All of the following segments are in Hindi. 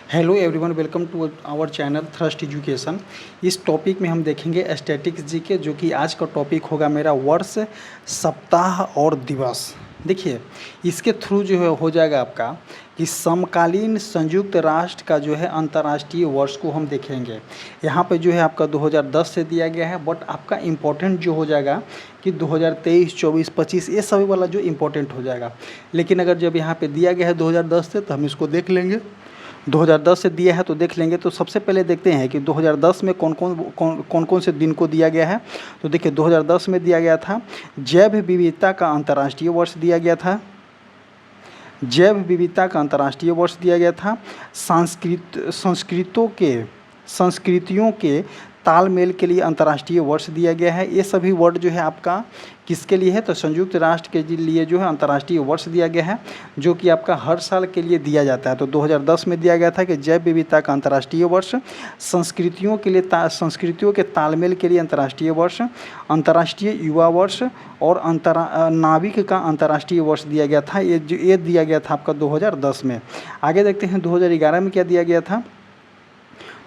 Hello everyone, welcome to our channel thrust education. इस टॉपिक में हम देखेंगे स्टैटिक्स जी के, जो कि आज का टॉपिक होगा मेरा वर्ष, सप्ताह और दिवस। देखिए, इसके थ्रू जो है हो जाएगा आपका कि समकालीन संयुक्त राष्ट्र का जो है अंतर्राष्ट्रीय वर्ष को हम देखेंगे। यहाँ पे जो है आपका 2010 से दिया गया है, बट आपका इम्पोर्टेंट जो हो जाएगा कि 2023, 24, 25 ये सभी वाला जो इम्पोर्टेंट हो जाएगा। लेकिन अगर जब यहाँ पे दिया गया है 2010 से, तो हम इसको देख लेंगे। 2010 से दिया है तो देख लेंगे। तो सबसे पहले देखते हैं कि 2010 में कौन कौन से दिन को दिया गया है। तो देखिए, 2010 में दिया गया था जैव विविधता का अंतर्राष्ट्रीय वर्ष दिया गया था। जैव विविधता का अंतर्राष्ट्रीय वर्ष दिया गया था। संस्कृतियों के तालमेल के लिए अंतर्राष्ट्रीय वर्ष दिया गया है। ये सभी वर्ड जो है आपका किसके लिए है, तो संयुक्त राष्ट्र के लिए जो है अंतर्राष्ट्रीय वर्ष दिया गया है, जो कि आपका हर साल के लिए दिया जाता है। तो 2010 में दिया गया था कि जैव विविधता का अंतर्राष्ट्रीय वर्ष, संस्कृतियों के तालमेल के लिए अंतर्राष्ट्रीय वर्ष, अंतर्राष्ट्रीय युवा वर्ष और नाविक का अंतर्राष्ट्रीय वर्ष दिया गया था। ये दिया गया था आपका 2010 में। आगे देखते हैं 2011 में क्या दिया गया था।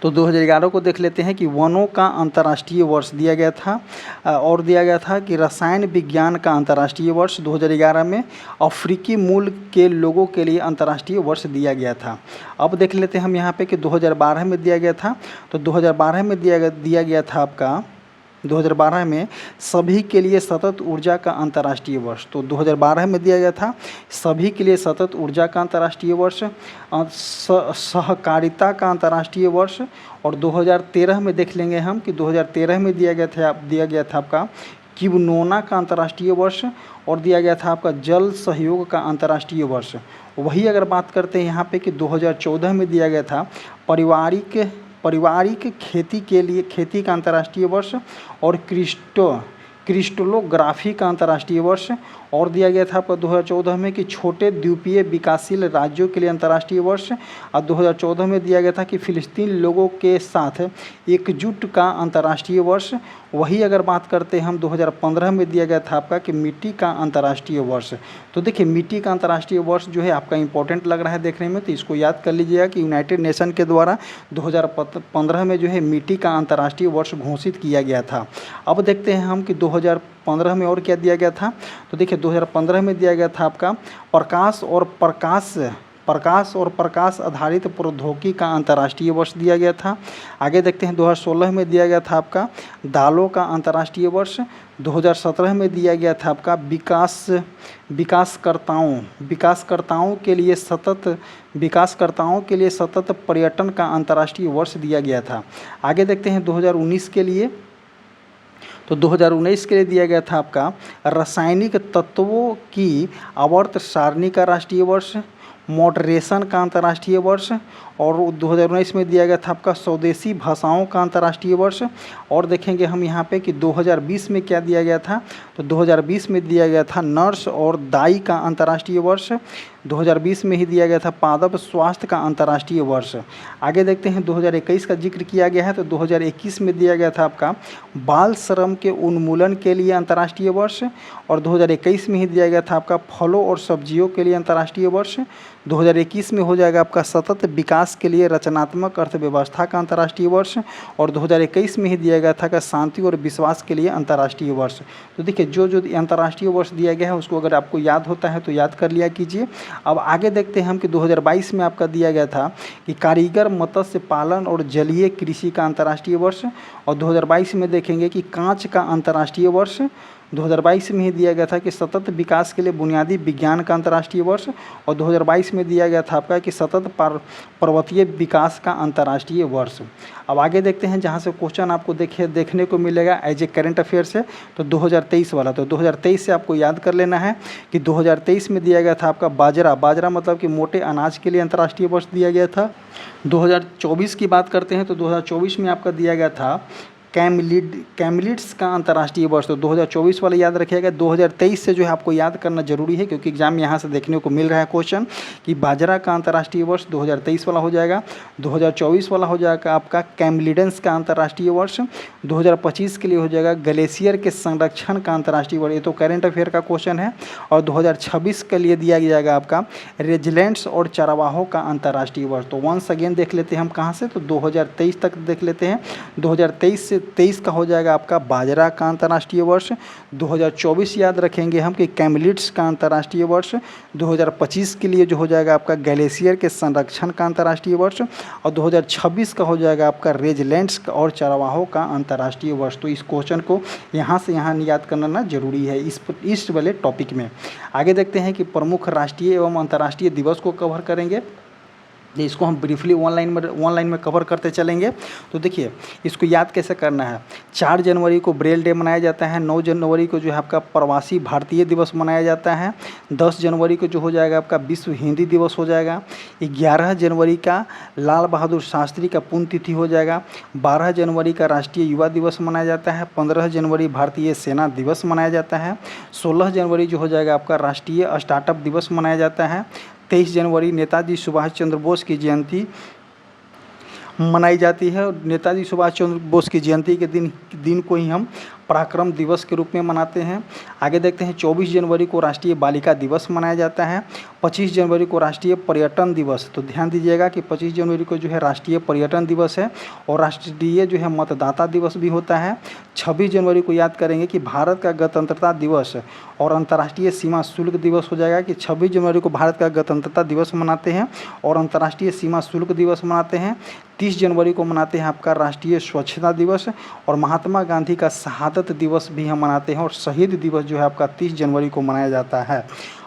तो 2011 को देख लेते हैं कि वनों का अंतर्राष्ट्रीय वर्ष दिया गया था। और दिया गया था कि रसायन विज्ञान का अंतर्राष्ट्रीय वर्ष 2011 में अफ्रीकी मूल के लोगों के लिए अंतर्राष्ट्रीय वर्ष दिया गया था। अब देख लेते हैं हम यहाँ पे कि 2012 में दिया गया था। तो 2012 में दिया गया था आपका 2012 में सभी के लिए सतत ऊर्जा का अंतर्राष्ट्रीय वर्ष। तो 2012 में दिया गया था सभी के लिए सतत ऊर्जा का अंतर्राष्ट्रीय वर्ष, सहकारिता का अंतर्राष्ट्रीय वर्ष। और 2013 में देख लेंगे हम कि 2013 में दिया गया था आपका किवनोना का अंतर्राष्ट्रीय वर्ष। और दिया गया था आपका जल सहयोग का अंतर्राष्ट्रीय वर्ष। वही अगर बात करते हैं यहाँ पे कि 2014 में दिया गया था पारिवारिक खेती का अंतर्राष्ट्रीय वर्ष और क्रिस्टलोग्राफी का अंतर्राष्ट्रीय वर्ष। और दिया गया था आपका 2014 में कि छोटे द्वीपीय विकासशील राज्यों के लिए अंतर्राष्ट्रीय वर्ष। और 2014 में दिया गया था कि फिलिस्तीन लोगों के साथ एकजुट का अंतर्राष्ट्रीय वर्ष। वही अगर बात करते हैं हम 2015 में दिया गया था आपका कि मिट्टी का अंतर्राष्ट्रीय वर्ष। तो देखिए, मिट्टी का अंतर्राष्ट्रीय वर्ष जो है आपका इंपॉर्टेंट लग रहा है देखने में, तो इसको याद कर लीजिएगा कि यूनाइटेड नेशन के द्वारा 2015 में जो है मिट्टी का अंतर्राष्ट्रीय वर्ष घोषित किया गया था। अब देखते हैं हम कि 2015 में और क्या दिया गया था। तो देखिए, 2015 में दिया गया था आपका प्रकाश और प्रकाश आधारित प्रौद्योगिकी का अंतर्राष्ट्रीय वर्ष दिया गया था। आगे देखते हैं 2016 में दिया गया था आपका दालों का अंतर्राष्ट्रीय वर्ष। 2017 में दिया गया था आपका विकासकर्ताओं के लिए सतत पर्यटन का अंतर्राष्ट्रीय वर्ष दिया गया था। आगे देखते हैं 2019 के लिए। तो 2019 के लिए दिया गया था आपका रासायनिक तत्वों की आवर्त सारणी का राष्ट्रीय वर्ष, मॉडरेशन का अंतर्राष्ट्रीय वर्ष। और 2019 में दिया गया था आपका स्वदेशी भाषाओं का अंतर्राष्ट्रीय वर्ष। और देखेंगे हम यहाँ पे कि 2020 में क्या दिया गया था। तो 2020 में दिया गया था नर्स और दाई का अंतर्राष्ट्रीय वर्ष। 2020 में ही दिया गया था पादप स्वास्थ्य का अंतर्राष्ट्रीय वर्ष। आगे देखते हैं 2021 का जिक्र किया गया है। तो 2021 में दिया गया था आपका बाल श्रम के उन्मूलन के लिए अंतर्राष्ट्रीय वर्ष। और 2021 में ही दिया गया था आपका फलों और सब्जियों के लिए अंतर्राष्ट्रीय वर्ष। 2021 में हो जाएगा आपका सतत विकास के लिए रचनात्मक अर्थव्यवस्था का अंतर्राष्ट्रीय वर्ष। और 2021 में ही दिया गया था कि शांति और विश्वास के लिए अंतर्राष्ट्रीय वर्ष। तो देखिए, जो अंतर्राष्ट्रीय वर्ष दिया गया है उसको अगर आपको याद होता है तो याद कर लिया कीजिए। अब आगे देखते हैं हम कि 2022 में आपका दिया गया था कि कारीगर मत्स्य पालन और जलीय कृषि का अंतर्राष्ट्रीय वर्ष। और 2022 में देखेंगे कि कांच का अंतर्राष्ट्रीय वर्ष। 2022 में ही दिया गया था कि सतत विकास के लिए बुनियादी विज्ञान का अंतर्राष्ट्रीय वर्ष। और 2022 में दिया गया था आपका कि सतत पर्वतीय विकास का अंतर्राष्ट्रीय वर्ष। अब आगे देखते हैं जहां से क्वेश्चन आपको देखने को मिलेगा एज ए करेंट अफेयर से। तो 2023 वाला, तो 2023 से आपको याद कर लेना है कि 2023 में दिया गया था आपका बाजरा मतलब कि मोटे अनाज के लिए अंतर्राष्ट्रीय वर्ष दिया गया था। 2024 की बात करते हैं तो 2024 में आपका दिया गया था कैमलिड्स का अंतर्राष्ट्रीय वर्ष। तो 2024 वाला याद रखिएगा। 2023 से जो है आपको याद करना जरूरी है, क्योंकि एग्जाम में यहाँ से देखने को मिल रहा है क्वेश्चन कि बाजरा का अंतर्राष्ट्रीय वर्ष 2023 वाला हो जाएगा। 2024 वाला हो जाएगा आपका कैमलिडन्स का अंतर्राष्ट्रीय वर्ष। 2025 के लिए हो जाएगा ग्लेशियर के संरक्षण का अंतर्राष्ट्रीय वर्ष, ये तो करेंट अफेयर का क्वेश्चन है। और 2026 के लिए दिया जाएगा आपका रेजिलेंट्स और चरवाहों का अंतर्राष्ट्रीय वर्ष। तो वंस अगेन देख लेते हैं हम कहाँ से, तो 2023 तक देख लेते हैं। 2023 से 23 का हो जाएगा आपका बाजरा का अंतर्राष्ट्रीय वर्ष। 2024 याद रखेंगे हम कि कैमलिड्स का अंतर्राष्ट्रीय वर्ष। 2025 के लिए जो हो जाएगा आपका ग्लेशियर के संरक्षण का अंतर्राष्ट्रीय वर्ष। और 2026 का हो जाएगा आपका रेजिलेंट्स और चरवाहों का अंतर्राष्ट्रीय वर्ष। तो इस क्वेश्चन को यहाँ से यहाँ याद करना जरूरी है इस वाले टॉपिक में। आगे देखते हैं कि प्रमुख राष्ट्रीय एवं अंतर्राष्ट्रीय दिवस को कवर करेंगे। इसको हम ब्रीफली ऑनलाइन में कवर करते चलेंगे। तो देखिए इसको याद कैसे करना है। 4 जनवरी को ब्रेल डे मनाया जाता है। 9 जनवरी को जो है आपका प्रवासी भारतीय दिवस मनाया जाता है। 10 जनवरी को जो हो जाएगा आपका विश्व हिंदी दिवस हो जाएगा। 11 जनवरी का लाल बहादुर शास्त्री का पुण्यतिथि हो जाएगा। 12 जनवरी का राष्ट्रीय युवा दिवस मनाया जाता है। 15 जनवरी भारतीय सेना दिवस मनाया जाता है। 16 जनवरी जो हो जाएगा आपका राष्ट्रीय स्टार्टअप दिवस मनाया जाता है। 23 जनवरी नेताजी सुभाष चंद्र बोस की जयंती मनाई जाती है। और नेताजी सुभाष चंद्र बोस की जयंती के दिन को ही हम पराक्रम दिवस के रूप में मनाते हैं। आगे देखते हैं 24 जनवरी को राष्ट्रीय बालिका दिवस मनाया जाता है। 25 जनवरी को राष्ट्रीय पर्यटन दिवस। तो ध्यान दीजिएगा कि 25 जनवरी को जो है राष्ट्रीय पर्यटन दिवस है और राष्ट्रीय जो है मतदाता दिवस भी होता है। 26 जनवरी को याद करेंगे कि भारत का गणतंत्रता दिवस और अंतर्राष्ट्रीय सीमा शुल्क दिवस हो जाएगा कि 26 जनवरी को भारत का गणतंत्रता दिवस मनाते हैं और अंतर्राष्ट्रीय सीमा शुल्क दिवस मनाते हैं। 30 जनवरी को मनाते हैं आपका राष्ट्रीय स्वच्छता दिवस और महात्मा गांधी का शहादत दिवस भी हम मनाते हैं। और शहीद दिवस जो है आपका 30 जनवरी को मनाया जाता है।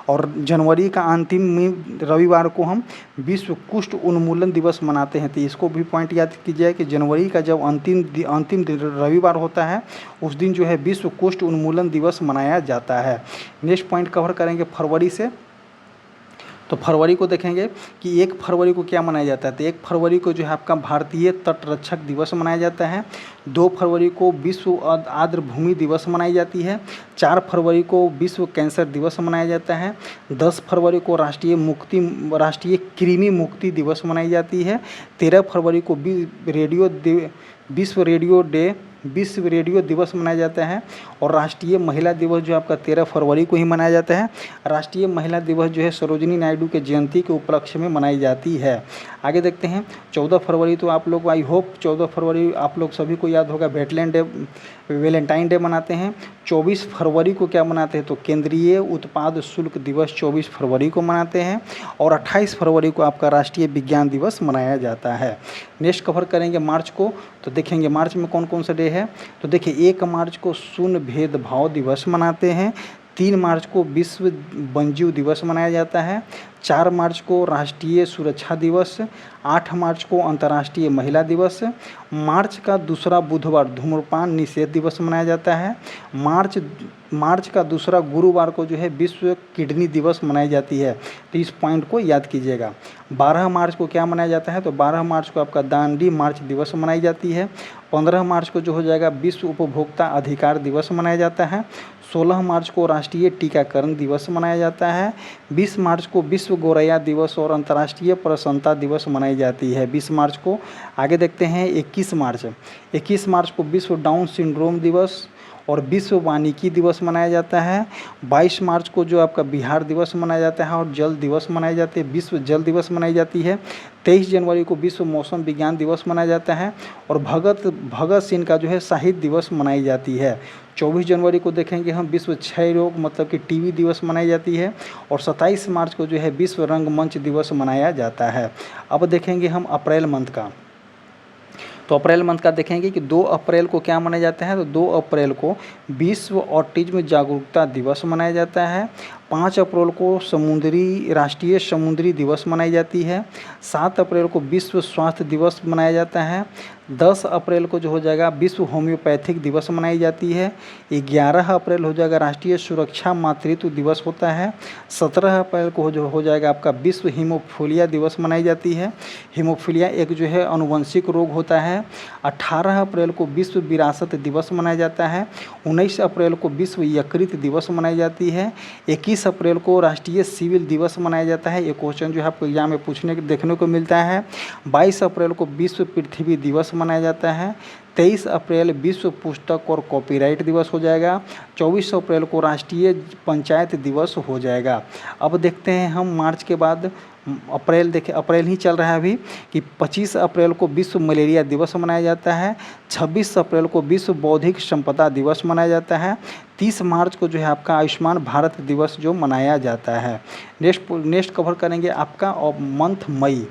और जनवरी का अंतिम रविवार को हम विश्व कुष्ठ उन्मूलन दिवस मनाते हैं। तो इसको भी पॉइंट याद कीजिए कि जनवरी का जब अंतिम रविवार होता है उस दिन जो है विश्व कुष्ठ उन्मूलन दिवस मनाया जाता है। नेक्स्ट पॉइंट कवर करेंगे फरवरी से। तो फरवरी को देखेंगे कि 1 फरवरी को क्या मनाया जाता है। तो 1 फरवरी को जो है आपका भारतीय तटरक्षक दिवस मनाया जाता है। 2 फरवरी को विश्व आर्द्र भूमि दिवस मनाई जाती है। 4 फरवरी को विश्व कैंसर दिवस मनाया जाता है। 10 फरवरी को राष्ट्रीय कृमि मुक्ति दिवस मनाई जाती है। 13 फरवरी को विश्व रेडियो दिवस मनाया जाता है। और राष्ट्रीय महिला दिवस जो आपका 13 फरवरी को ही मनाया जाता है। राष्ट्रीय महिला दिवस जो है सरोजिनी नायडू के जयंती के उपलक्ष्य में मनाई जाती है। आगे देखते हैं 14 फरवरी तो आप लोग आई होप 14 फरवरी आप लोग सभी को याद होगा वैलेंटाइन डे मनाते हैं। 24 फरवरी को क्या मनाते हैं तो केंद्रीय उत्पाद शुल्क दिवस 24 फरवरी को मनाते हैं। और 28 फरवरी को आपका राष्ट्रीय विज्ञान दिवस मनाया जाता है। नेक्स्ट कवर करेंगे मार्च को। तो देखेंगे मार्च में कौन कौन सा डे है। तो देखिए 1 मार्च को शून्य भेदभाव दिवस मनाते हैं। 3 मार्च को विश्व वन्यजीव दिवस मनाया जाता है। 4 मार्च को राष्ट्रीय सुरक्षा दिवस। 8 मार्च को अंतर्राष्ट्रीय महिला दिवस। मार्च का दूसरा बुधवार धूम्रपान निषेध दिवस मनाया जाता है। मार्च का दूसरा गुरुवार को जो है विश्व किडनी दिवस मनाई जाती है। तो इस पॉइंट को याद कीजिएगा। 12 मार्च को क्या मनाया जाता है तो 12 मार्च को आपका दांडी मार्च दिवस मनाई जाती है। 15 मार्च को जो हो जाएगा विश्व उपभोक्ता अधिकार दिवस मनाया जाता है। 16 मार्च को राष्ट्रीय टीकाकरण दिवस मनाया जाता है। 20 मार्च को विश्व गौरैया दिवस और अंतर्राष्ट्रीय प्रसन्नता दिवस मनाई जाती है 20 मार्च को। आगे देखते हैं 21 मार्च को विश्व डाउन सिंड्रोम दिवस और विश्व वानिकी दिवस मनाया जाता है। 22 मार्च को जो आपका बिहार दिवस मनाया जाता है और जल दिवस मनाए जाते हैं, विश्व जल दिवस मनाई जाती है। 23 जनवरी को विश्व मौसम विज्ञान दिवस मनाया जाता है और भगत सिंह का जो है शहीद दिवस मनाई जाती है। 24 जनवरी को देखेंगे हम विश्व क्षय रोग मतलब कि टीबी दिवस मनाई जाती है। और 27 मार्च को जो है विश्व रंगमंच दिवस मनाया जाता है। अब देखेंगे हम अप्रैल मंथ का। तो अप्रैल मंथ का देखेंगे कि 2 अप्रैल को क्या मनाया जाता है तो 2 अप्रैल को विश्व ऑटिज्म जागरूकता दिवस मनाया जाता है। 5 अप्रैल को राष्ट्रीय समुद्री दिवस मनाई जाती है। 7 अप्रैल को विश्व स्वास्थ्य दिवस मनाया जाता है। 10 अप्रैल को जो हो जाएगा विश्व होम्योपैथिक दिवस मनाई जाती है। 11 अप्रैल हो जाएगा राष्ट्रीय सुरक्षा मातृत्व दिवस होता है। 17 अप्रैल को जो हो जाएगा आपका विश्व हीमोफीलिया दिवस मनाई जाती है। हीमोफीलिया एक जो है अनुवंशिक रोग होता है। 18 अप्रैल को विश्व विरासत दिवस मनाया जाता है। 19 अप्रैल को विश्व यकृत दिवस मनाई जाती है। 21 अप्रैल को राष्ट्रीय सिविल दिवस मनाया जाता है। ये क्वेश्चन जो है आपको एग्जाम में पूछने देखने को मिलता है। 22 अप्रैल को विश्व पृथ्वी दिवस मनाया जाता है। 23 अप्रैल विश्व पुस्तक और कॉपीराइट दिवस हो जाएगा। 24 अप्रैल को राष्ट्रीय पंचायत दिवस हो जाएगा। अब देखते हैं हम मार्च के बाद अप्रैल, देखें अप्रैल ही चल रहा है अभी, कि 25 अप्रैल को विश्व मलेरिया दिवस मनाया जाता है। 26 अप्रैल को विश्व बौद्धिक संपदा दिवस मनाया जाता है। 30 मार्च को जो है आपका आयुष्मान भारत दिवस जो मनाया जाता है। नेक्स्ट कवर करेंगे आपका मंथ मई।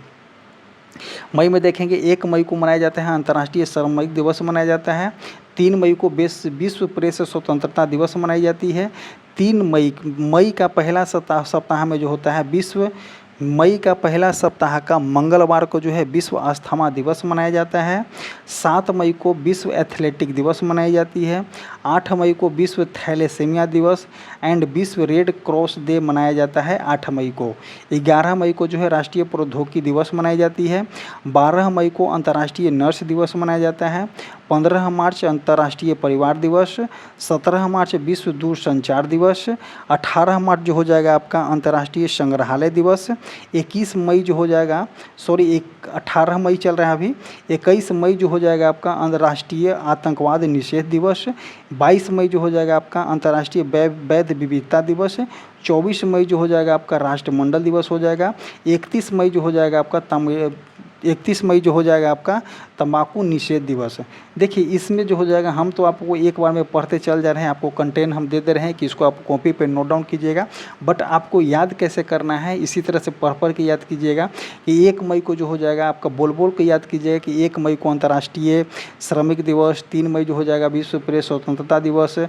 मई में देखेंगे 1 मई को मनाया जाता है अंतर्राष्ट्रीय श्रमिक दिवस मनाया जाता है। 3 मई को विश्व प्रेस स्वतंत्रता दिवस मनाई जाती है। 3 मई का पहला सप्ताह में जो होता है मई का पहला सप्ताह का मंगलवार को जो है विश्व अस्थमा दिवस मनाया जाता है। 7 मई को विश्व एथलेटिक दिवस मनाई जाती है। 8 मई को विश्व थैलेसीमिया दिवस एंड विश्व रेड क्रॉस डे मनाया जाता है 8 मई को। 11 मई को जो है राष्ट्रीय प्रौद्योगिकी दिवस मनाई जाती है। 12 मई को अंतर्राष्ट्रीय नर्स दिवस मनाया जाता है। 15 मार्च अंतर्राष्ट्रीय परिवार दिवस। 17 मार्च विश्व दूरसंचार दिवस। 18 मार्च जो हो जाएगा आपका अंतर्राष्ट्रीय संग्रहालय दिवस। 21 मई जो हो जाएगा 18 मई चल रहा है अभी। 21 मई जो हो जाएगा आपका अंतर्राष्ट्रीय आतंकवाद निषेध दिवस। 22 मई जो हो जाएगा आपका अंतर्राष्ट्रीय वैध विविधता दिवस। 24 मई जो हो जाएगा आपका राष्ट्रमंडल दिवस हो जाएगा। 31 मई जो हो जाएगा आपका तंबाकू निषेध दिवस। देखिए इसमें जो हो जाएगा, हम तो आपको एक बार में पढ़ते चल जा रहे हैं, आपको कंटेंट हम दे दे रहे हैं कि इसको आप कॉपी पे नोट डाउन कीजिएगा, बट आपको याद कैसे करना है इसी तरह से पढ़ के याद कीजिएगा कि 1 मई को जो हो जाएगा आपका बोल के याद कीजिएगा कि 1 मई को अंतर्राष्ट्रीय श्रमिक दिवस। 3 मई जो हो जाएगा विश्व प्रेस स्वतंत्रता दिवस।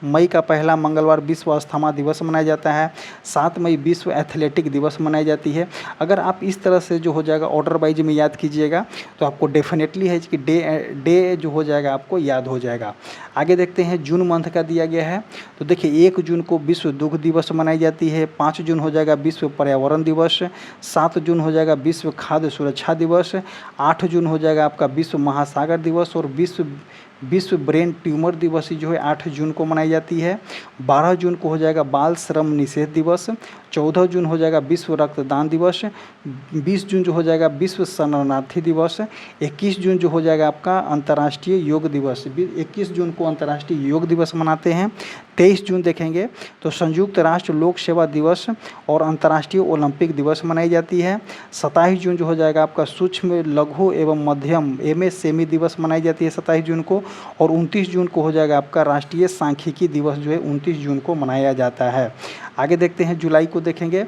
मई का पहला मंगलवार विश्व अस्थमा दिवस मनाया जाता है। 7 मई विश्व एथलेटिक दिवस मनाई जाती है। अगर आप इस तरह से जो हो जाएगा ऑर्डर वाइज में याद कीजिएगा तो आपको डेफिनेटली है कि डे जो हो जाएगा आपको याद हो जाएगा। आगे देखते हैं जून मंथ का दिया गया है, तो देखिए 1 जून को विश्व दुग्ध दिवस मनाई जाती है। 5 जून हो जाएगा विश्व पर्यावरण दिवस। 7 जून हो जाएगा विश्व खाद्य सुरक्षा दिवस। 8 जून हो जाएगा आपका विश्व महासागर दिवस और विश्व ब्रेन ट्यूमर दिवस जो है 8 जून को मनाई जाती है। 12 जून को हो जाएगा बाल श्रम निषेध दिवस। 14 जून हो जाएगा विश्व रक्तदान दिवस। 20 जून जो हो जाएगा विश्व शरणार्थी दिवस। 21 जून जो हो जाएगा आपका अंतर्राष्ट्रीय योग दिवस। 21 जून को अंतर्राष्ट्रीय योग दिवस मनाते हैं। 23 जून देखेंगे तो संयुक्त राष्ट्र लोक सेवा दिवस और अंतर्राष्ट्रीय ओलंपिक दिवस मनाई जाती है। 27 जून जो हो जाएगा आपका सूक्ष्म लघु एवं मध्यम MSME दिवस मनाई जाती है 27 जून को। और 29 जून को हो जाएगा आपका राष्ट्रीय सांख्यिकी दिवस जो है 29 जून को मनाया जाता है। आगे देखते हैं जुलाई को देखेंगे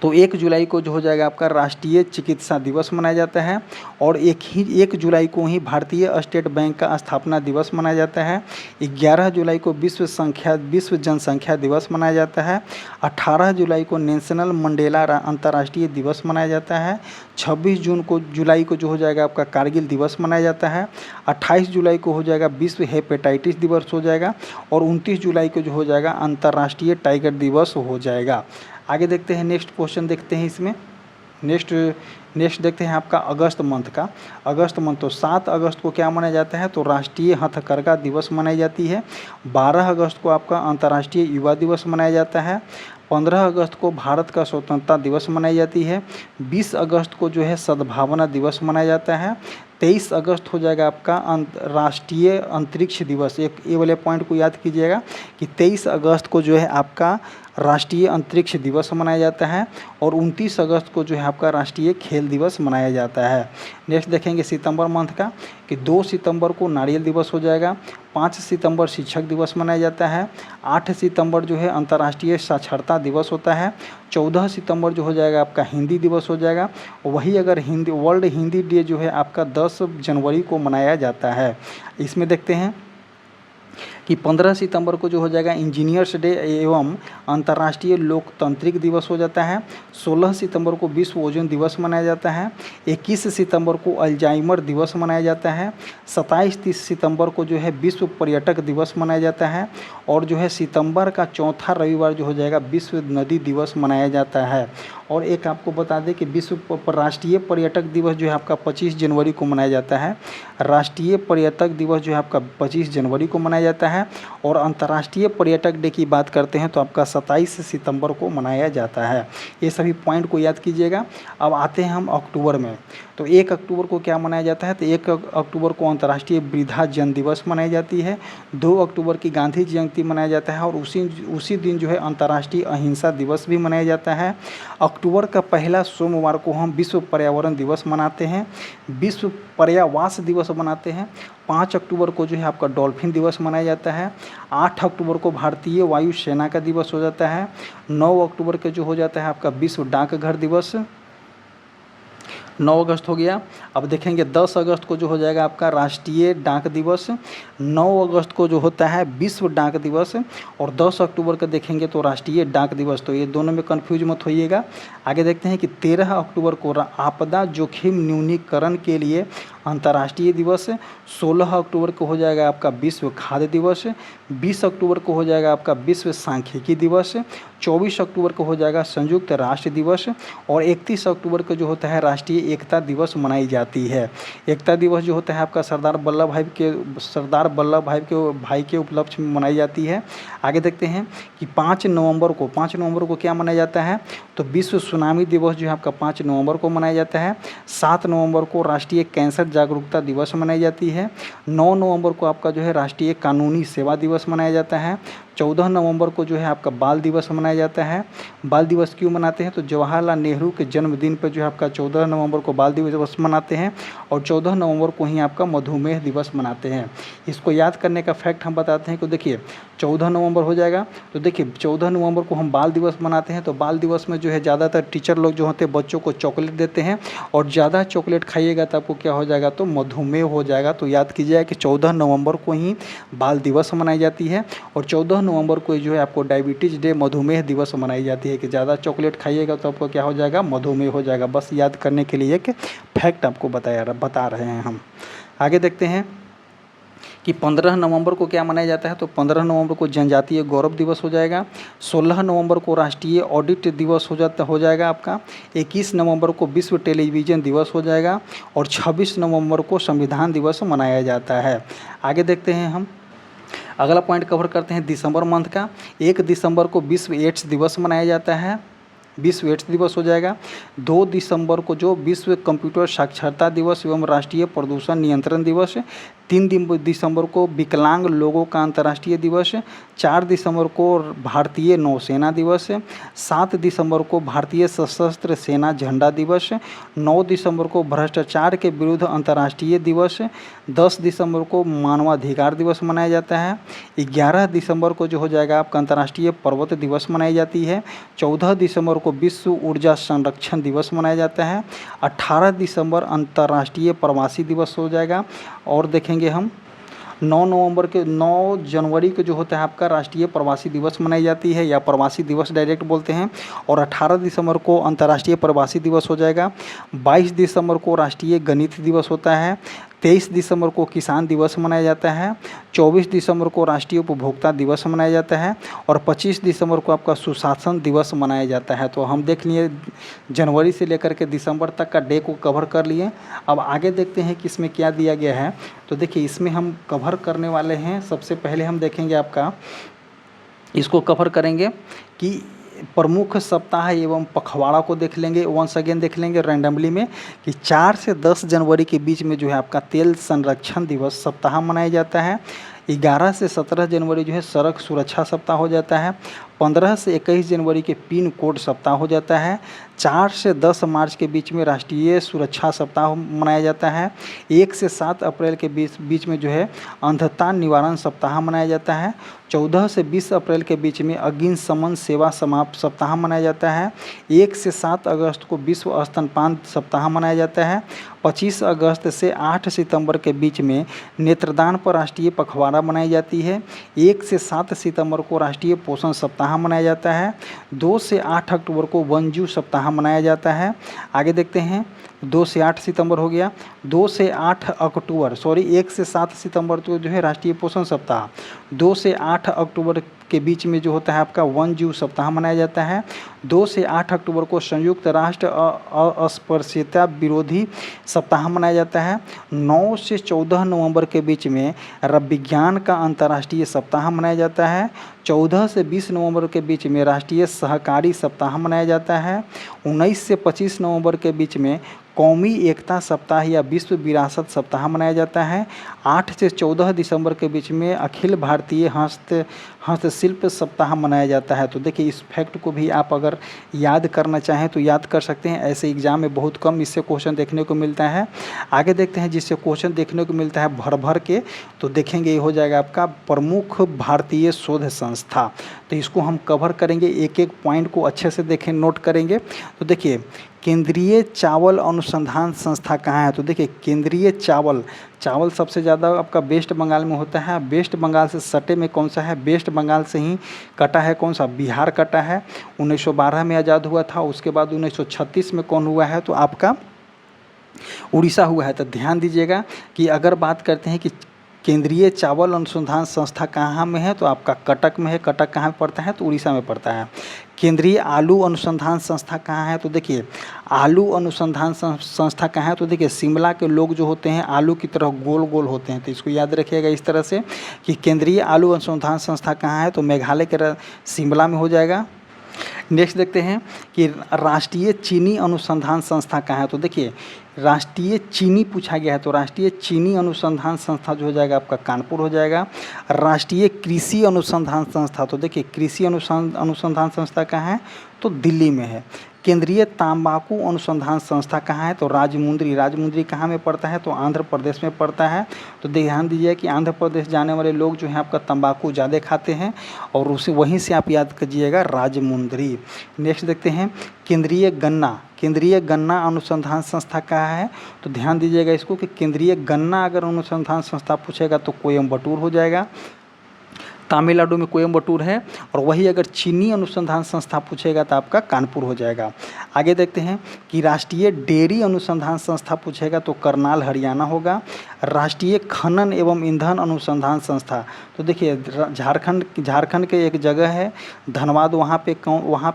तो 1 जुलाई को जो हो जाएगा आपका राष्ट्रीय चिकित्सा दिवस मनाया जाता है। और 1 जुलाई को ही भारतीय स्टेट बैंक का स्थापना दिवस मनाया जाता है। 11 जुलाई को विश्व जनसंख्या दिवस मनाया जाता है। 18 जुलाई को नेशनल मंडेला अंतर्राष्ट्रीय दिवस मनाया जाता है। 26 जुलाई को जो हो जाएगा आपका कारगिल दिवस मनाया जाता है। 28 जुलाई को हो जाएगा विश्व हेपेटाइटिस दिवस हो जाएगा। और 29 जुलाई को जो हो जाएगा अंतर्राष्ट्रीय टाइगर दिवस हो जाएगा। आगे देखते हैं नेक्स्ट क्वेश्चन देखते हैं इसमें। नेक्स्ट देखते हैं आपका अगस्त मंथ का। अगस्त मंथ तो 7 अगस्त को क्या मनाया जाता है तो राष्ट्रीय हथकरघा दिवस मनाई जाती है। 12 अगस्त को आपका अंतर्राष्ट्रीय युवा दिवस मनाया जाता है। 15 अगस्त को भारत का स्वतंत्रता दिवस मनाई जाती है। 20 अगस्त को जो है सद्भावना दिवस मनाया जाता है। 23 अगस्त हो जाएगा आपका राष्ट्रीय अंतरिक्ष दिवस। एक ये वाले पॉइंट को याद कीजिएगा कि 23 अगस्त को जो है आपका राष्ट्रीय अंतरिक्ष दिवस मनाया जाता है। और 29 अगस्त को जो है आपका राष्ट्रीय खेल दिवस मनाया जाता है। नेक्स्ट देखेंगे सितंबर मंथ का कि 2 सितंबर को नारियल दिवस हो जाएगा। 5 सितंबर शिक्षक दिवस मनाया जाता है। 8 सितंबर जो है अंतर्राष्ट्रीय साक्षरता दिवस होता है। 14 सितंबर जो हो जाएगा आपका हिंदी दिवस हो जाएगा। वही अगर वर्ल्ड हिंदी डे जो है आपका 10 जनवरी को मनाया जाता है। इसमें देखते हैं कि 15 सितंबर को जो हो जाएगा इंजीनियर्स डे एवं अंतर्राष्ट्रीय लोकतांत्रिक दिवस हो जाता है। 16 सितंबर को विश्व ओजोन दिवस मनाया जाता है। 21 सितंबर को अल्जाइमर दिवस मनाया जाता है। 27-30 सितंबर को जो है विश्व पर्यटक दिवस मनाया जाता है। और जो है सितंबर का चौथा रविवार जो हो जाएगा विश्व नदी दिवस मनाया जाता है। और एक आपको बता दें कि विश्व राष्ट्रीय पर्यटक दिवस जो है आपका 25 जनवरी को मनाया जाता है। राष्ट्रीय पर्यटक दिवस जो है आपका 25 जनवरी को मनाया जाता है। और अंतर्राष्ट्रीय पर्यटक डे की बात करते हैं तो आपका 27 सितंबर को मनाया जाता है। ये सभी पॉइंट को याद कीजिएगा। अब आते हैं हम अक्टूबर में। तो 1 अक्टूबर को क्या मनाया जाता है? तो 1 अक्टूबर को अंतर्राष्ट्रीय वृद्धा जन दिवस मनाई जाती है। 2 अक्टूबर की गांधी जयंती मनाया जाता है। और उसी दिन जो है अंतर्राष्ट्रीय अहिंसा दिवस भी मनाया जाता है। अक्टूबर का पहला सोमवार को हम विश्व पर्यावरण दिवस मनाते हैं, विश्व पर्यावास दिवस मनाते हैं। 5 अक्टूबर को जो है आपका डॉल्फिन दिवस मनाया जाता है। 8 अक्टूबर को भारतीय वायु सेना का दिवस हो जाता है। 9 अक्टूबर को जो हो जाता है आपका विश्व डाकघर दिवस। 9 अगस्त हो गया। अब देखेंगे 10 अगस्त को जो हो जाएगा आपका राष्ट्रीय डाक दिवस। 9 अगस्त को जो होता है विश्व डाक दिवस। और 10 अक्टूबर का देखेंगे तो राष्ट्रीय डाक दिवस। तो ये दोनों में कन्फ्यूज मत होइएगा। आगे देखते हैं कि 13 अक्टूबर को आपदा जोखिम न्यूनीकरण के लिए अंतर्राष्ट्रीय दिवस। 16 अक्टूबर को हो जाएगा आपका विश्व खाद्य दिवस। 20 अक्टूबर को हो जाएगा आपका विश्व सांख्यिकी दिवस। 24 अक्टूबर को हो जाएगा संयुक्त राष्ट्र दिवस। और 31 अक्टूबर को जो होता है राष्ट्रीय एकता दिवस मनाई जाती है। एकता दिवस जो होता है आपका सरदार वल्लभ भाई के उपलक्ष्य में मनाई जाती है। आगे देखते हैं कि 5 नवंबर को क्या मनाया जाता है? तो विश्व सुनामी दिवस जो है आपका 5 नवंबर को मनाया जाता है। 7 नवंबर को राष्ट्रीय कैंसर जागरूकता दिवस मनाई जाती है। 9 नवंबर को आपका जो है राष्ट्रीय कानूनी सेवा दिवस मनाया जाता है। 14 नवंबर को जो है आपका बाल दिवस मनाया जाता है। बाल दिवस क्यों मनाते हैं? तो जवाहरलाल नेहरू के जन्मदिन पर जो है आपका 14 नवंबर को बाल दिवस मनाते हैं। और 14 नवंबर को ही आपका मधुमेह दिवस मनाते हैं। इसको याद करने का फैक्ट हम बताते हैं कि देखिए 14 नवंबर हो जाएगा। तो देखिए 14 नवंबर को हम बाल दिवस मनाते हैं। तो बाल दिवस में जो है ज़्यादातर टीचर लोग जो होते हैं बच्चों को चॉकलेट देते हैं। और ज़्यादा चॉकलेट खाइएगा तो आपको क्या हो जाएगा? तो मधुमेह हो जाएगा। तो याद कीजिएगा कि 14 नवंबर को ही बाल दिवस मनाई जाती है। और 14 नवंबर को जो है आपको डायबिटीज़ डे मधुमेह दिवस मनाई जाती है कि ज़्यादा चॉकलेट खाइएगा तो आपको क्या हो जाएगा? मधुमेह हो जाएगा। बस याद करने के लिए एक फैक्ट आपको बता रहे हैं हम। आगे देखते हैं कि 15 नवंबर को क्या मनाया जाता है? तो 15 नवंबर को जनजातीय गौरव दिवस हो जाएगा। 16 नवंबर को राष्ट्रीय ऑडिट दिवस हो जाएगा आपका। 21 नवंबर को विश्व टेलीविज़न दिवस हो जाएगा। और 26 नवंबर को संविधान दिवस मनाया जाता है। आगे देखते हैं हम अगला पॉइंट कवर करते हैं दिसंबर मंथ का। 1 दिसंबर को विश्व एड्स दिवस मनाया जाता है, विश्व एड्स दिवस हो जाएगा। 2 दिसंबर को जो विश्व कंप्यूटर साक्षरता दिवस एवं राष्ट्रीय प्रदूषण नियंत्रण दिवस। 3 दिसंबर को विकलांग लोगों का अंतर्राष्ट्रीय दिवस। 4 दिसंबर को भारतीय नौसेना दिवस। 7 दिसंबर को भारतीय सशस्त्र सेना झंडा दिवस। 9 दिसंबर को भ्रष्टाचार के विरुद्ध अंतर्राष्ट्रीय दिवस। 10 दिसंबर को मानवाधिकार दिवस मनाया जाता है। 11 दिसंबर को जो हो जाएगा आपका अंतर्राष्ट्रीय पर्वत दिवस मनाई जाती है। 14 दिसंबर को विश्व ऊर्जा संरक्षण दिवस मनाया जाता है। 18 दिसंबर अंतर्राष्ट्रीय प्रवासी दिवस हो जाएगा। और देखेंगे हम 9 जनवरी को जो होता है आपका राष्ट्रीय प्रवासी दिवस मनाई जाती है या प्रवासी दिवस डायरेक्ट बोलते हैं। और 18 दिसंबर को अंतर्राष्ट्रीय प्रवासी दिवस हो जाएगा। 22 दिसंबर को राष्ट्रीय गणित दिवस होता है। 23 दिसंबर को किसान दिवस मनाया जाता है। 24 दिसंबर को राष्ट्रीय उपभोक्ता दिवस मनाया जाता है। और 25 दिसंबर को आपका सुशासन दिवस मनाया जाता है। तो हम देख लिए जनवरी से लेकर के दिसंबर तक का डे को कवर कर लिए। अब आगे देखते हैं कि इसमें क्या दिया गया है। तो देखिए इसमें हम कवर करने वाले हैं, सबसे पहले हम देखेंगे आपका इसको कवर करेंगे कि प्रमुख सप्ताह एवं पखवाड़ा को देख लेंगे, वंस अगेन देख लेंगे रैंडमली में कि 4 से 10 जनवरी के बीच में जो है आपका तेल संरक्षण दिवस सप्ताह मनाया जाता है। 11 से 17 जनवरी जो है सड़क सुरक्षा सप्ताह हो जाता है। 15 से 21 जनवरी के पिन कोड सप्ताह हो जाता है। 4 से 10 मार्च के बीच में राष्ट्रीय सुरक्षा सप्ताह मनाया जाता है। 1 से 7 अप्रैल के बीच में जो है अंधता निवारण सप्ताह मनाया जाता है। 14 से 20 अप्रैल के बीच में अग्निशमन सेवा समाप्त सप्ताह मनाया जाता है। 1 से 7 अगस्त को विश्व स्तनपान सप्ताह मनाया जाता है। 25 अगस्त से 8 सितंबर के बीच में नेत्रदान पर राष्ट्रीय पखवाड़ा मनाई जाती है। 1 से 7 सितंबर को राष्ट्रीय पोषण सप्ताह मनाया जाता है। 2 से 8 अक्टूबर को वनजीव सप्ताह मनाया जाता है। आगे देखते हैं, 2 से 8 सितंबर हो गया। 2 से 8 अक्टूबर 1 से 7 सितंबर तो जो है राष्ट्रीय पोषण सप्ताह, 2 से 8 अक्टूबर के बीच में जो होता है आपका वन जीव सप्ताह मनाया जाता है। 2 से 8 अक्टूबर को संयुक्त राष्ट्र अस्पृश्यता विरोधी सप्ताह मनाया जाता है। 9 से 14 नवंबर के बीच में विज्ञान का अंतर्राष्ट्रीय सप्ताह मनाया जाता है। 14 से 20 नवंबर के बीच में राष्ट्रीय सहकारी सप्ताह मनाया जाता है। 19 से 25 नवंबर के बीच में कौमी एकता सप्ताह या विश्व विरासत सप्ताह मनाया जाता है। 8 से 14 दिसंबर के बीच में अखिल भारतीय हस्तशिल्प सप्ताह मनाया जाता है। तो देखिए, इस फैक्ट को भी आप अगर याद करना चाहें तो याद कर सकते हैं। ऐसे एग्जाम में बहुत कम इससे क्वेश्चन देखने को मिलता है। आगे देखते हैं, जिससे क्वेश्चन देखने को मिलता है भर भर के, तो देखेंगे ये हो जाएगा आपका प्रमुख भारतीय शोध संस्था। तो इसको हम कवर करेंगे, एक एक पॉइंट को अच्छे से देखें, नोट करेंगे। तो देखिए, केंद्रीय चावल अनुसंधान संस्था कहाँ है? तो देखिए, केंद्रीय चावल सबसे ज़्यादा आपका वेस्ट बंगाल में होता है। वेस्ट बंगाल से सटे में कौन सा है? वेस्ट बंगाल से ही कटा है कौन सा? बिहार कटा है। 1912 में आज़ाद हुआ था। उसके बाद 1936 में कौन हुआ है? तो आपका उड़ीसा हुआ है। तो ध्यान दीजिएगा कि अगर बात करते हैं कि केंद्रीय चावल अनुसंधान संस्था कहाँ में है, तो आपका कटक में है। कटक कहाँ में पड़ता है? तो उड़ीसा में पड़ता है। केंद्रीय आलू अनुसंधान संस्था कहाँ है? तो देखिए, आलू अनुसंधान संस्था कहाँ है? तो देखिए, शिमला के लोग जो होते हैं आलू की तरह गोल गोल होते हैं। तो इसको याद रखिएगा इस तरह से कि केंद्रीय आलू अनुसंधान संस्था कहाँ है? तो मेघालय के शिमला में हो जाएगा। नेक्स्ट देखते हैं कि राष्ट्रीय चीनी अनुसंधान संस्था कहाँ है? तो देखिए, राष्ट्रीय चीनी पूछा गया है, तो राष्ट्रीय चीनी अनुसंधान संस्था जो हो जाएगा आपका कानपुर हो जाएगा। राष्ट्रीय कृषि अनुसंधान संस्था, तो देखिए कृषि अनुसंधान संस्था कहाँ है? तो दिल्ली में है। केंद्रीय तंबाकू अनुसंधान संस्था कहाँ है? तो राजमुंद्री कहाँ में पड़ता है? तो आंध्र प्रदेश में पड़ता है। तो ध्यान दीजिए कि आंध्र प्रदेश जाने वाले लोग जो हैं आपका तंबाकू ज़्यादा खाते हैं, और उसे वहीं से आप याद कीजिएगा, राजमुंद्री। नेक्स्ट देखते हैं, केंद्रीय गन्ना अनुसंधान संस्था कहाँ है? तो ध्यान दीजिएगा इसको कि केंद्रीय गन्ना अगर अनुसंधान संस्था पूछेगा तो कोयम्बटूर हो जाएगा। तमिलनाडु में कोयम्बटूर है। और वही अगर चीनी अनुसंधान संस्था पूछेगा तो आपका कानपुर हो जाएगा। आगे देखते हैं कि राष्ट्रीय डेयरी अनुसंधान संस्था पूछेगा तो करनाल हरियाणा होगा। राष्ट्रीय खनन एवं ईंधन अनुसंधान संस्था, तो देखिए झारखंड के एक जगह है धनबाद, वहाँ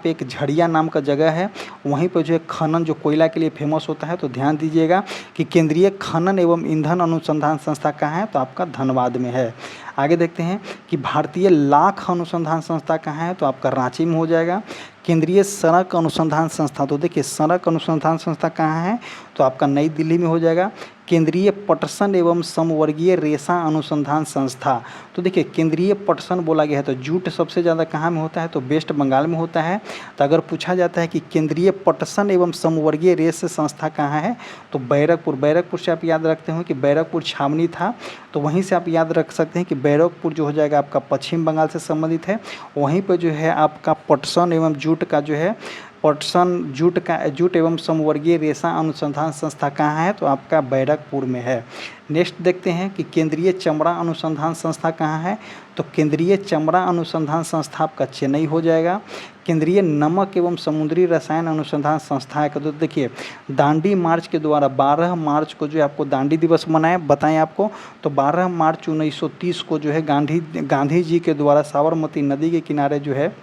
पे एक झड़िया नाम का जगह है, वहीं पर जो है खनन जो कोयला के लिए फेमस होता है। तो ध्यान दीजिएगा कि केंद्रीय खनन एवं ईंधन अनुसंधान संस्था कहाँ है? तो आपका धनबाद में है। आगे देखते हैं कि भारतीय लाख अनुसंधान संस्था कहाँ है? तो आपका रांची में हो जाएगा। केंद्रीय सड़क अनुसंधान संस्था, तो देखिए सड़क अनुसंधान संस्था कहाँ है? तो आपका नई दिल्ली में हो जाएगा। केंद्रीय पटसन एवं समवर्गीय रेशा अनुसंधान संस्था, तो देखिए केंद्रीय पटसन बोला गया है तो जूट सबसे ज़्यादा कहाँ में होता है? तो वेस्ट बंगाल में होता है। तो अगर पूछा जाता है कि केंद्रीय पटसन एवं समवर्गीय रेशा संस्था कहाँ है? तो बैरकपुर से आप याद रखते हो कि बैरकपुर छावनी था, तो वहीं से आप याद रख सकते हैं कि बैरकपुर जो हो जाएगा आपका पश्चिम बंगाल से संबंधित है। वहीं पर जो है आपका पटसन एवं जूट का जो है जूट एवं समवर्गीय रेशा अनुसंधान संस्था कहाँ है? तो आपका बैरकपुर में है। नेक्स्ट देखते हैं कि केंद्रीय चमड़ा अनुसंधान संस्था कहाँ है? तो केंद्रीय चमड़ा अनुसंधान संस्था आपका चेन्नई हो जाएगा। केंद्रीय नमक एवं समुद्री रसायन अनुसंधान संस्था है। तो देखिए दांडी मार्च के द्वारा 12 मार्च को जो है आपको दांडी दिवस बताएं आपको, तो 12 मार्च 1930 को जो है गांधी जी के द्वारा साबरमती नदी के किनारे जो है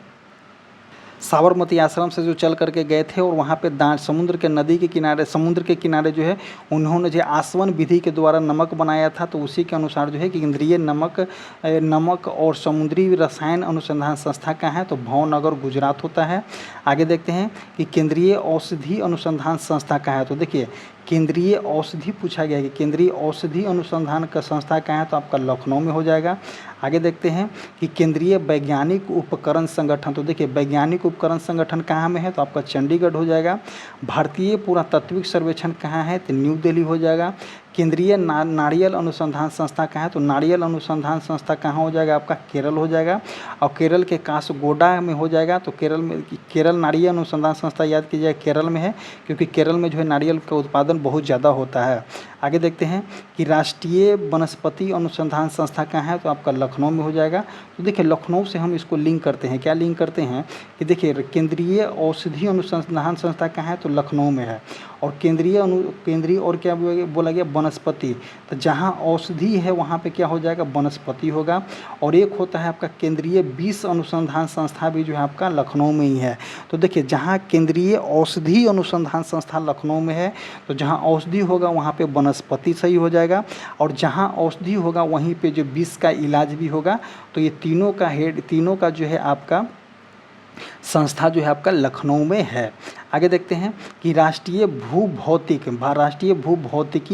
साबरमती आश्रम से जो चल करके गए थे और वहाँ पे समुद्र के किनारे जो है उन्होंने जो आसवन विधि के द्वारा नमक बनाया था। तो उसी के अनुसार जो है कि केंद्रीय नमक और समुद्री रसायन अनुसंधान संस्था कहाँ है? तो भावनगर गुजरात होता है। आगे देखते हैं कि केंद्रीय औषधि अनुसंधान संस्था कहाँ है? तो देखिए केंद्रीय औषधि पूछा गया है कि केंद्रीय औषधि अनुसंधान का संस्था कहाँ है, तो आपका लखनऊ में हो जाएगा। आगे देखते हैं कि केंद्रीय वैज्ञानिक उपकरण संगठन, तो देखिए वैज्ञानिक उपकरण संगठन कहाँ में है, तो आपका चंडीगढ़ हो जाएगा। भारतीय पुरातात्विक सर्वेक्षण कहाँ है, तो न्यू दिल्ली हो जाएगा। केंद्रीय नारियल अनुसंधान संस्था कहाँ है, तो नारियल अनुसंधान संस्था कहाँ हो जाएगा, आपका केरल हो जाएगा। और केरल के कासगोडा में हो जाएगा। तो केरल नारियल अनुसंधान संस्था याद कीजिएगा केरल में है, क्योंकि केरल में जो है नारियल का उत्पादन बहुत ज़्यादा होता है। आगे देखते हैं कि राष्ट्रीय वनस्पति अनुसंधान संस्था कहाँ है, तो आपका लखनऊ में हो जाएगा। तो देखिए लखनऊ से हम इसको लिंक करते हैं, क्या लिंक करते हैं कि देखिए केंद्रीय औषधि अनुसंधान संस्था कहाँ है, तो लखनऊ में है। और केंद्रीय और क्या बोला गया, वनस्पति, तो जहाँ औषधि है वहाँ पे क्या हो जाएगा, वनस्पति होगा। और एक होता है आपका केंद्रीय विष अनुसंधान संस्था भी जो है आपका लखनऊ में ही है। तो देखिए जहाँ केंद्रीय औषधि अनुसंधान संस्था लखनऊ में है, तो जहाँ औषधि होगा वहाँ पे वनस्पति सही हो जाएगा। और जहाँ औषधि होगा वहीं पे जो विष का इलाज भी होगा। तो ये तीनों का जो है आपका संस्था जो है आपका लखनऊ में है। आगे देखते हैं कि राष्ट्रीय भूभौतिकी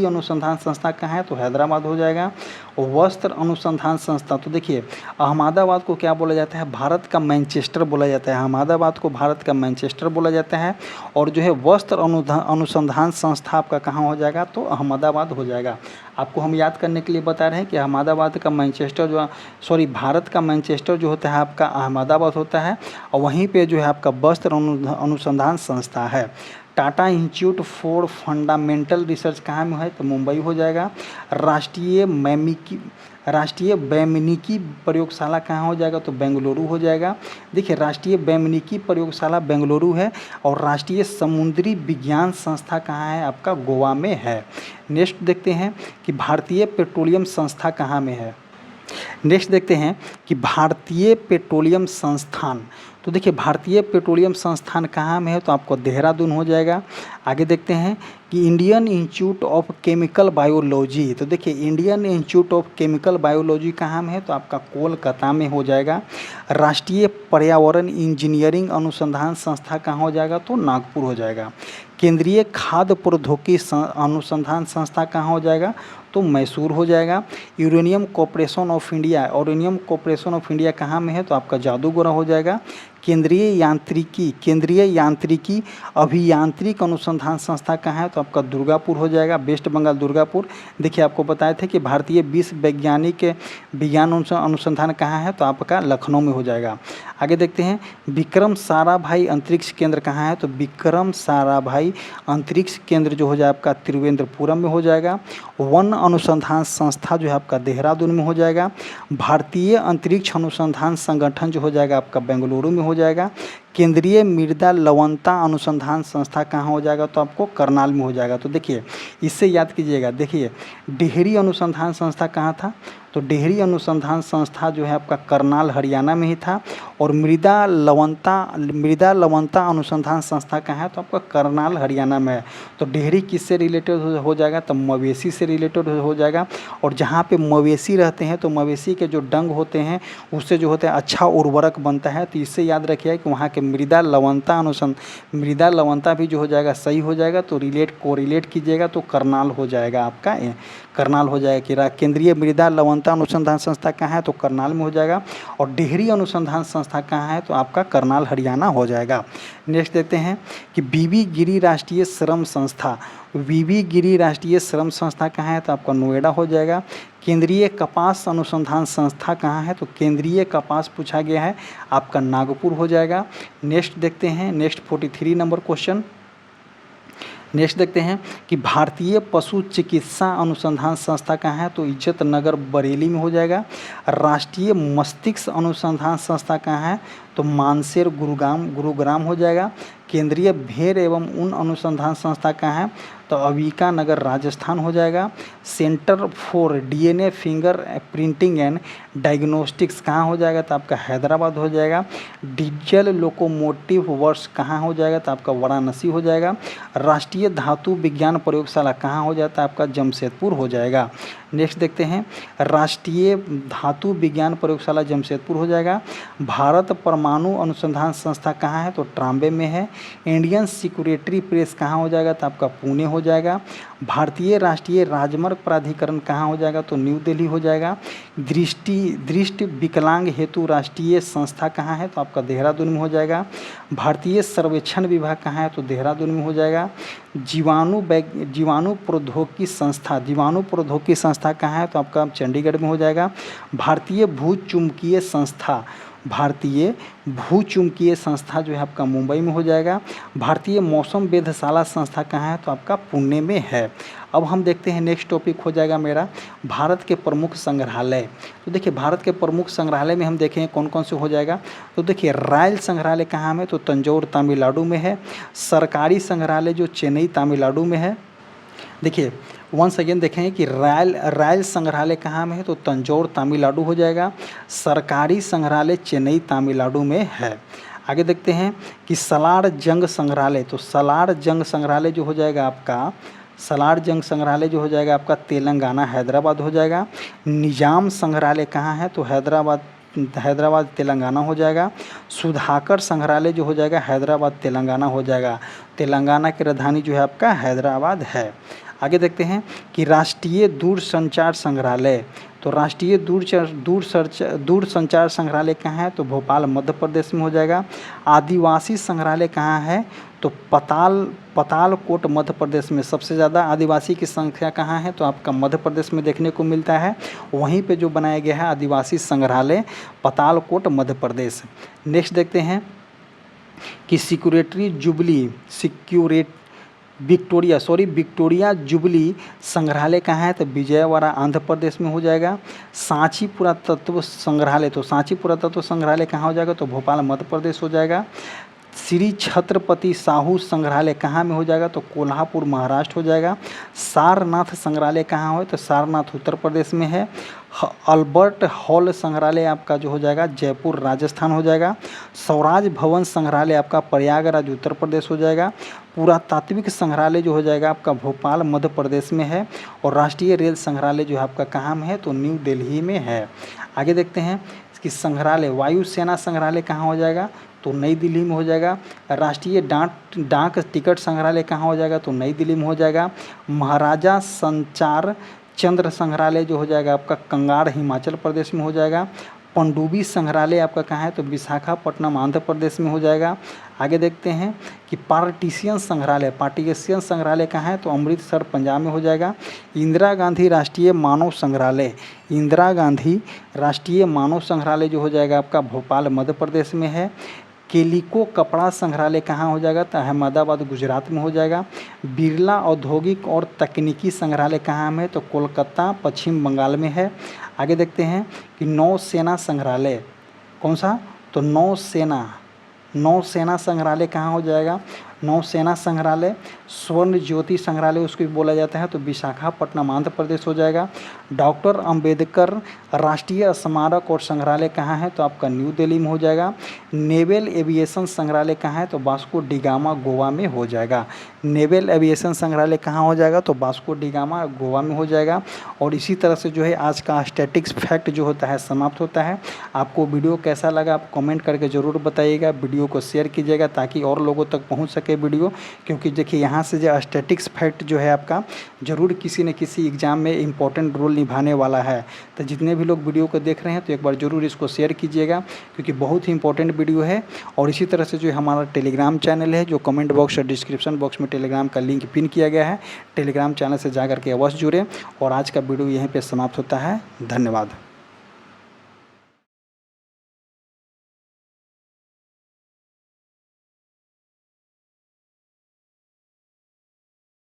अनुसंधान संस्था कहाँ है, तो हैदराबाद हो जाएगा। वस्त्र अनुसंधान संस्था, तो देखिए अहमदाबाद को क्या बोला जाता है, भारत का मैनचेस्टर बोला जाता है। अहमदाबाद को भारत का मैनचेस्टर बोला जाता है। और जो है वस्त्र अनुसंधान संस्था आपका कहाँ हो जाएगा, तो अहमदाबाद हो जाएगा। आपको हम याद करने के लिए बता रहे हैं कि अहमदाबाद का मैनचेस्टर भारत का मैनचेस्टर जो होता है आपका अहमदाबाद होता है। और वहीं पे जो है आपका वस्त्र अनुसंधान संस्था है। Tata institute for fundamental research कहाँ में है, तो मुंबई हो जाएगा। राष्ट्रीय वैमानिकी प्रयोगशाला कहाँ हो जाएगा, तो बेंगलुरु हो जाएगा। देखिए राष्ट्रीय वैमानिकी प्रयोगशाला बेंगलुरु है। और राष्ट्रीय समुद्री विज्ञान संस्था कहाँ है, आपका गोवा में है। नेक्स्ट देखते हैं कि भारतीय पेट्रोलियम संस्था कहाँ में है। नेक्स्ट देखते हैं कि भारतीय पेट्रोलियम संस्थान, तो देखिए भारतीय पेट्रोलियम संस्थान कहाँ में है, तो आपको देहरादून हो जाएगा। आगे देखते हैं कि Indian institute of chemical biology, तो देखिए Indian institute of chemical biology कहाँ में है, तो आपका कोलकाता में हो जाएगा। राष्ट्रीय पर्यावरण इंजीनियरिंग अनुसंधान संस्था कहाँ हो जाएगा, तो नागपुर हो जाएगा। केंद्रीय खाद्य प्रौद्योगिकी अनुसंधान संस्था कहाँ हो जाएगा, तो मैसूर हो जाएगा। यूरेनियम कॉर्पोरेशन ऑफ इंडिया कहाँ में है, तो आपका जादूगोरा हो जाएगा। केंद्रीय यांत्रिकी अभियांत्रिक अनुसंधान संस्था कहाँ है, तो आपका दुर्गापुर हो जाएगा, वेस्ट बंगाल दुर्गापुर। देखिए आपको बताए थे कि भारतीय विज्ञान अनुसंधान कहाँ है, तो आपका लखनऊ में हो जाएगा। आगे देखते हैं विक्रम साराभाई अंतरिक्ष केंद्र कहाँ है, तो विक्रम साराभाई अंतरिक्ष केंद्र जो हो जाए आपका त्रिवेंद्रपुरम में हो जाएगा। वन अनुसंधान संस्था जो है आपका देहरादून में हो जाएगा। भारतीय अंतरिक्ष अनुसंधान संगठन जो हो जाएगा आपका बेंगलुरु में हो जाएगा। केंद्रीय मृदा लवणता अनुसंधान संस्था कहाँ हो जाएगा, तो आपको करनाल में हो जाएगा। तो देखिए इससे याद कीजिएगा, देखिए डेहरी अनुसंधान संस्था कहाँ था, तो डेहरी अनुसंधान संस्था जो है आपका करनाल हरियाणा में ही था। और मृदा लवणता अनुसंधान संस्था कहाँ है, तो आपका करनाल हरियाणा में है। तो डेहरी किससे रिलेटेड हो जाएगा, तो मवेशी से रिलेटेड हो जाएगा। और जहाँ पे मवेशी रहते हैं तो मवेशी के जो डंग होते हैं उससे जो होता है अच्छा उर्वरक बनता है। तो इससे याद रखिए कि वहाँ के मृदा लवणता भी जो हो जाएगा सही हो जाएगा। तो कोरिलेट कीजिएगा तो करनाल हो जाएगा आपका, करनाल हो जाएगा कि केंद्रीय मृदा लवणता अनुसंधान संस्था कहाँ है, तो करनाल में हो जाएगा। और डेहरी अनुसंधान संस्था कहाँ है, तो आपका करनाल हरियाणा हो जाएगा। नेक्स्ट देखते हैं कि बीबी गिरी राष्ट्रीय श्रम संस्था कहाँ है, तो आपका नोएडा हो जाएगा। केंद्रीय कपास अनुसंधान संस्था कहाँ है, तो केंद्रीय कपास पूछा गया है, आपका नागपुर हो जाएगा। नेक्स्ट देखते हैं, नेक्स्ट 43 नंबर क्वेश्चन। नेक्स्ट देखते हैं कि भारतीय पशु चिकित्सा अनुसंधान संस्था कहाँ है, तो इज्जत नगर बरेली में हो जाएगा। राष्ट्रीय मस्तिष्क अनुसंधान संस्था कहाँ है, तो मानसेर गुरुग्राम हो जाएगा। केंद्रीय भेड़ एवं ऊन अनुसंधान संस्था कहाँ है, तो अविका नगर राजस्थान हो जाएगा। Centre for DNA finger printing and diagnostics कहाँ हो जाएगा, तो आपका हैदराबाद हो जाएगा। डीजल लोकोमोटिव वर्क्स कहाँ हो जाएगा, तो आपका वाराणसी हो जाएगा। राष्ट्रीय धातु विज्ञान प्रयोगशाला कहाँ हो जाता है, आपका जमशेदपुर हो जाएगा। नेक्स्ट देखते हैं, राष्ट्रीय धातु विज्ञान प्रयोगशाला जमशेदपुर हो जाएगा। भारत परमाणु अनुसंधान संस्था कहाँ है, तो ट्राम्बे में है। इंडियन सिक्योरिटी प्रेस कहाँ हो जाएगा, तो आपका पुणे हो जाएगा। भारतीय राष्ट्रीय राजमार्ग प्राधिकरण कहाँ हो जाएगा, तो न्यू दिल्ली हो जाएगा। दृष्टि विकलांग हेतु राष्ट्रीय संस्था कहाँ है, तो आपका देहरादून में हो जाएगा। भारतीय सर्वेक्षण विभाग कहाँ है, तो देहरादून में हो जाएगा। जीवाणु प्रौद्योगिकी संस्था कहाँ है, तो आपका चंडीगढ़ में हो जाएगा। भारतीय भूचुम्बकीय संस्था जो है आपका मुंबई में हो जाएगा। भारतीय मौसम वेधशाला संस्था कहाँ है, तो आपका पुणे में है। अब हम देखते हैं नेक्स्ट टॉपिक हो जाएगा मेरा भारत के प्रमुख संग्रहालय। तो देखिए भारत के प्रमुख संग्रहालय में हम देखें कौन कौन से हो जाएगा। तो देखिए रॉयल संग्रहालय कहाँ में, तो तंजौर तमिलनाडु में है। सरकारी संग्रहालय जो चेन्नई तमिलनाडु में है। देखिए वंस अगेन देखेंगे कि रॉयल संग्रहालय कहाँ में है, तो तंजौर तमिलनाडु हो जाएगा। सरकारी संग्रहालय चेन्नई तमिलनाडु में है। आगे देखते हैं कि सलार जंग संग्रहालय, तो सलार जंग संग्रहालय जो हो जाएगा आपका तेलंगाना हैदराबाद हो जाएगा। निजाम संग्रहालय कहाँ है, तो हैदराबाद तेलंगाना हो जाएगा। सुधाकर संग्रहालय जो हो जाएगा हैदराबाद तेलंगाना हो जाएगा। तेलंगाना की राजधानी जो है आपका हैदराबाद है। आगे देखते हैं कि राष्ट्रीय दूरसंचार संग्रहालय, तो राष्ट्रीय दूरसंचार संग्रहालय कहाँ है, तो भोपाल मध्य प्रदेश में हो जाएगा। आदिवासी संग्रहालय कहाँ है, तो पतालकोट मध्य प्रदेश में। सबसे ज़्यादा आदिवासी की संख्या कहाँ है, तो आपका मध्य प्रदेश में देखने को मिलता है। वहीं पे जो बनाया गया है आदिवासी संग्रहालय पतालकोट मध्य प्रदेश। नेक्स्ट देखते हैं कि विक्टोरिया जुबली संग्रहालय कहाँ है, तो विजयवाड़ा आंध्र प्रदेश में हो जाएगा। सांची पुरातत्व संग्रहालय, तो सांची पुरातत्व संग्रहालय कहाँ हो जाएगा, तो भोपाल मध्य प्रदेश हो जाएगा। श्री छत्रपति साहू संग्रहालय कहाँ में हो जाएगा, तो कोल्हापुर महाराष्ट्र हो जाएगा। सारनाथ संग्रहालय कहाँ हो, तो सारनाथ उत्तर प्रदेश में है। अल्बर्ट हॉल संग्रहालय आपका जो हो जाएगा जयपुर राजस्थान हो जाएगा। स्वराज भवन संग्रहालय आपका प्रयागराज उत्तर प्रदेश हो जाएगा। पुरातात्विक संग्रहालय जो हो जाएगा आपका भोपाल मध्य प्रदेश में है। और राष्ट्रीय रेल संग्रहालय जो है आपका कहाँ में है, तो न्यू दिल्ली में है। आगे देखते हैं कि संग्रहालय वायुसेना संग्रहालय कहाँ हो जाएगा, तो नई दिल्ली में हो जाएगा। राष्ट्रीय डाक टिकट संग्रहालय कहाँ हो जाएगा, तो नई दिल्ली में हो जाएगा। महाराजा संचार चंद्र संग्रहालय जो हो जाएगा आपका कंगाड़ हिमाचल प्रदेश में हो जाएगा। पनडुब्बी संग्रहालय आपका कहाँ है, तो विशाखापट्टनम आंध्र प्रदेश में हो जाएगा। आगे देखते हैं कि पार्टीशियन संग्रहालय कहाँ है, तो अमृतसर पंजाब में हो जाएगा। इंदिरा गांधी राष्ट्रीय मानव संग्रहालय जो हो जाएगा आपका भोपाल मध्य प्रदेश में है। केलिको कपड़ा संग्रहालय कहाँ हो जाएगा, तो अहमदाबाद गुजरात में हो जाएगा। बिरला औद्योगिक और तकनीकी संग्रहालय कहाँ में, तो कोलकाता पश्चिम बंगाल में है। आगे देखते हैं कि नौसेना संग्रहालय कौन सा, तो नौसेना संग्रहालय कहाँ हो जाएगा, नौसेना संग्रहालय। स्वर्ण ज्योति संग्रहालय उसको भी बोला जाता है, तो विशाखापट्टनम आंध्र प्रदेश हो जाएगा। डॉक्टर अंबेडकर राष्ट्रीय स्मारक और संग्रहालय कहाँ है, तो आपका न्यू दिल्ली में हो जाएगा। नेवल एविएशन संग्रहालय कहाँ है, तो वास्को डी गामा गोवा में हो जाएगा। नेवल एविएशन संग्रहालय कहाँ हो जाएगा, तो वास्को डी गामा गोवा में हो जाएगा। और इसी तरह से जो है आज का स्टैटिक्स फैक्ट जो होता है समाप्त होता है। आपको वीडियो कैसा लगा आप कमेंट करके ज़रूर बताइएगा। वीडियो को शेयर कीजिएगा ताकि और लोगों तक पहुँच सके वीडियो, क्योंकि देखिए यहाँ से जो स्टैटिक्स फैक्ट जो है आपका ज़रूर किसी न किसी एग्ज़ाम में इम्पोर्टेंट रोल निभाने वाला है। तो जितने भी लोग वीडियो को देख रहे हैं तो एक बार ज़रूर इसको शेयर कीजिएगा, क्योंकि बहुत ही इंपॉर्टेंट वीडियो है। और इसी तरह से जो हमारा टेलीग्राम चैनल है, जो कमेंट बॉक्स और डिस्क्रिप्शन बॉक्स में टेलीग्राम का लिंक पिन किया गया है, टेलीग्राम चैनल से जा करके अवश्य जुड़ें। और आज का वीडियो यहीं पर समाप्त होता है। धन्यवाद।